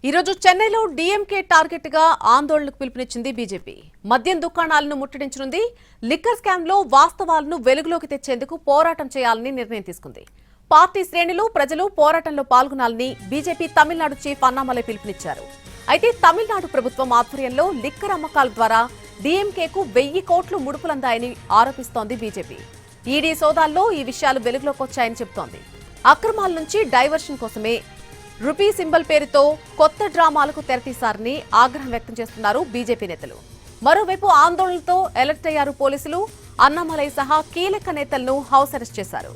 ఈ రోజు చెన్నైలో డీఎంకే టార్గెట్ గా ఆందోళనకు పిలుపునిచ్చింది బీజేపీ. మద్యం దుకాణాలను ముట్టడించనుంది. లిక్కర్ స్కామ్ లో వాస్తవాలను వెలుగులోకి తెచ్చేందుకు పోరాటం చేయాలని నిర్ణయం తీసుకుంది. పార్టీ శ్రేణులు, ప్రజలు పోరాటంలో పాల్గొనాలని బీజేపీ తమిళనాడు చీఫ్ అన్నామలై పిలుపునిచ్చారు. అయితే తమిళనాడు ప్రభుత్వం ఆధ్వర్యంలో లిక్కర్ అమ్మకాల ద్వారా డీఎంకేకు 1000 కోట్లు ముడుపులందాయని ఆరోపిస్తోంది బీజేపీ. ఈడీ సోదాల్లో ఈ విషయాలు వెలుగులోకి వచ్చాయని చెబుతోంది. అక్రమాల నుంచి డైవర్షన్ కోసమే రూపీ సింబల్ పేరుతో కొత్త డ్రామాలకు తెరతీశారని ఆగ్రహం వ్యక్తం చేస్తున్నారు బీజేపీ నేతలు. మరోవైపు ఆందోళనలతో అలర్ట్ అయ్యారు పోలీసులు. అన్నామలై సహా కీలక నేతలను హౌస్ అరెస్ట్ చేశారు.